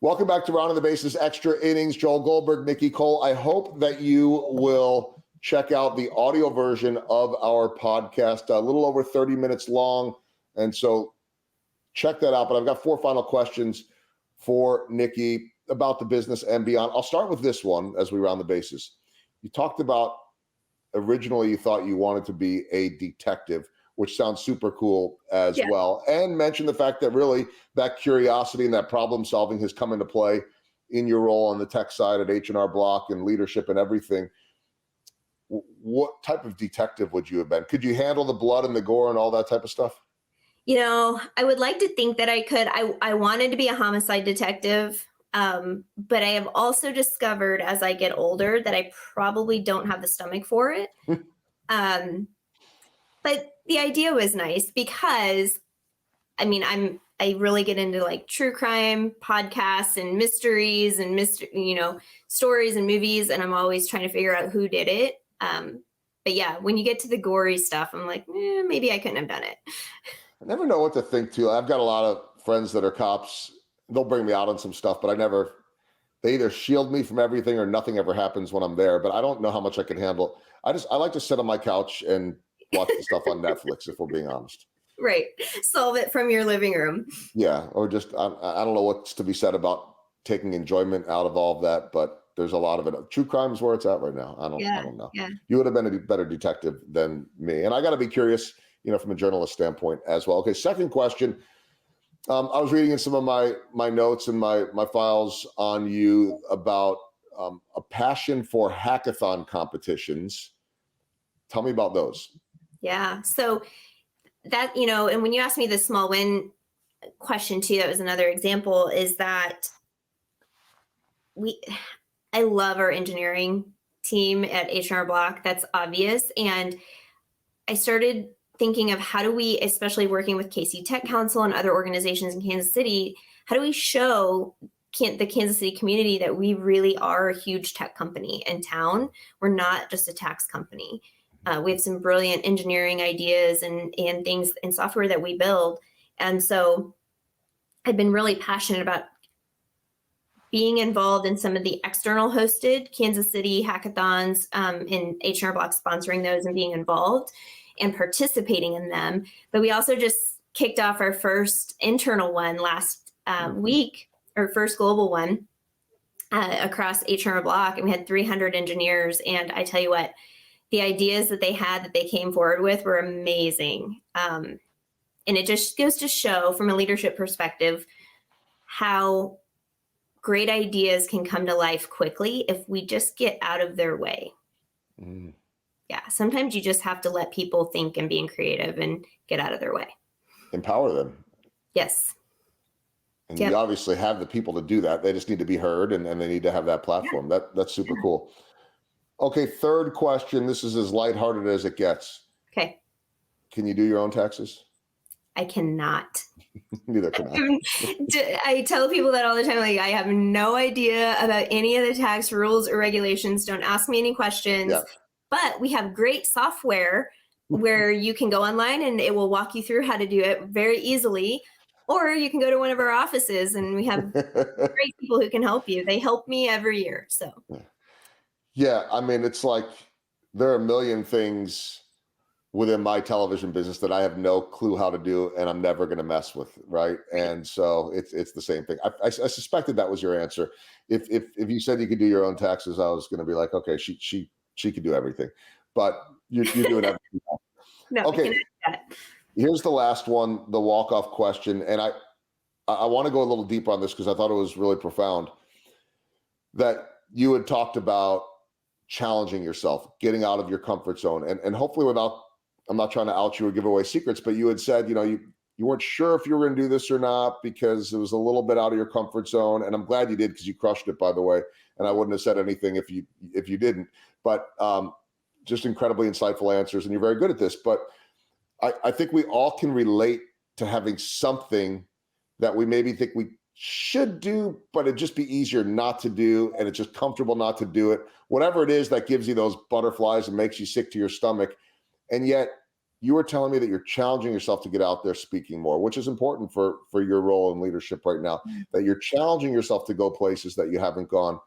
Welcome back to Round of the Bases Extra Innings. Joel Goldberg, Nicki Cole. I hope that you will check out the audio version of our podcast, a little over 30 minutes long. And so check that out. But I've got 4 final questions for Nicki about the business and beyond. I'll start with this one as we round the bases. You talked about originally you thought you wanted to be a detective, which sounds super cool as well. And mention the fact that really that curiosity and that problem solving has come into play in your role on the tech side at H&R Block and leadership and everything. What type of detective would you have been? Could you handle the blood and the gore and all that type of stuff? You know, I would like to think that I could. I wanted to be a homicide detective, but I have also discovered as I get older that I probably don't have the stomach for it. But the idea was nice because, I mean, I really get into like true crime podcasts and mysteries and stories and movies, and I'm always trying to figure out who did it. But yeah, when you get to the gory stuff, I'm like, maybe I couldn't have done it. I never know what to think too. I've got a lot of friends that are cops. They'll bring me out on some stuff, but they either shield me from everything or nothing ever happens when I'm there. But I don't know how much I can handle. I like to sit on my couch and watch the stuff on Netflix, if we're being honest. Right. Solve it from your living room. Yeah. Or just, I don't know what's to be said about taking enjoyment out of all of that, but there's a lot of it. True crime is where it's at right now. I don't know. Yeah. You would have been a better detective than me. And I got to be curious, from a journalist standpoint as well. Okay. Second question. I was reading in some of my notes and my files on you about a passion for hackathon competitions. Tell me about those. Yeah. So that, and when you asked me the small win question too, that was another example, is that I love our engineering team at H&R Block. That's obvious. And I started thinking of how do we, especially working with KC Tech Council and other organizations in Kansas City, how do we show the Kansas City community that we really are a huge tech company in town? We're not just a tax company. We have some brilliant engineering ideas and things and software that we build. And so I've been really passionate about being involved in some of the external hosted Kansas City hackathons, in H&R Block sponsoring those and being involved and participating in them. But we also just kicked off our first internal one last week, our first global one across H&R Block. And we had 300 engineers. And I tell you what, the ideas that they had that they came forward with were amazing. And it just goes to show from a leadership perspective how great ideas can come to life quickly if we just get out of their way. Yeah, sometimes you just have to let people think and being creative and get out of their way. Empower them. Yes. And you obviously have the people to do that. They just need to be heard and they need to have that platform. That's super cool. Okay, third question. This is as lighthearted as it gets. Okay. Can you do your own taxes? I cannot. Neither can I. I tell people that all the time. Like, I have no idea about any of the tax rules or regulations. Don't ask me any questions. Yeah. But we have great software where you can go online and it will walk you through how to do it very easily. Or you can go to one of our offices and we have great people who can help you. They help me every year. So. Yeah, I mean, it's like there are a million things within my television business that I have no clue how to do and I'm never going to mess with, right? And so it's the same thing. I suspected that was your answer. If you said you could do your own taxes, I was going to be like, okay, she could do everything, but you're doing everything. No, okay, here's the last one, the walk-off question, and I want to go a little deeper on this because I thought it was really profound. That you had talked about challenging yourself, getting out of your comfort zone, and hopefully without, I'm not trying to out you or give away secrets, but you had said, you weren't sure if you were going to do this or not because it was a little bit out of your comfort zone. And I'm glad you did because you crushed it, by the way. And I wouldn't have said anything if you didn't. But just incredibly insightful answers, and you're very good at this. But I think we all can relate to having something that we maybe think we should do, but it'd just be easier not to do, and it's just comfortable not to do it. Whatever it is that gives you those butterflies and makes you sick to your stomach. And yet you were telling me that you're challenging yourself to get out there speaking more, which is important for your role in leadership right now, that you're challenging yourself to go places that you haven't gone.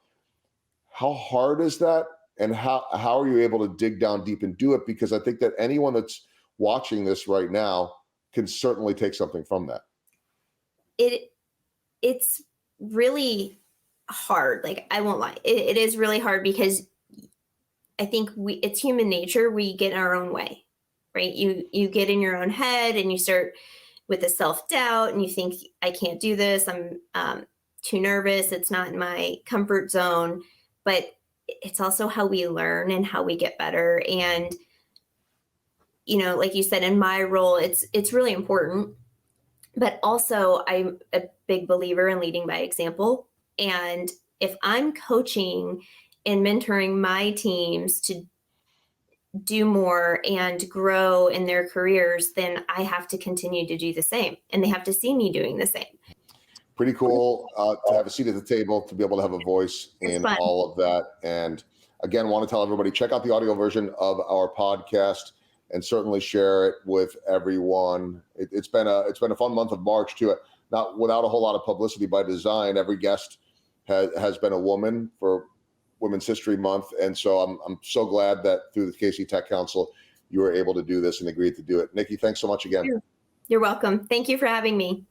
How hard is that? And how are you able to dig down deep and do it? Because I think that anyone that's watching this right now can certainly take something from that. It's really hard. Like, I won't lie. It is really hard because I think it's human nature. We get in our own way, right? You get in your own head and you start with the self-doubt and you think, I can't do this. I'm too nervous. It's not in my comfort zone. But it's also how we learn and how we get better. And, like you said, in my role, it's really important. But also, I'm a big believer in leading by example. And if I'm coaching and mentoring my teams to do more and grow in their careers, then I have to continue to do the same. And they have to see me doing the same. Pretty cool to have a seat at the table, to be able to have a voice in all of that. And again, want to tell everybody, check out the audio version of our podcast and certainly share it with everyone. It's been a fun month of March too. Not without a whole lot of publicity by design. Every guest has been a woman for Women's History Month, and so I'm so glad that through the KC Tech Council you were able to do this and agreed to do it. Nicki, thanks so much again. You're welcome. Thank you for having me.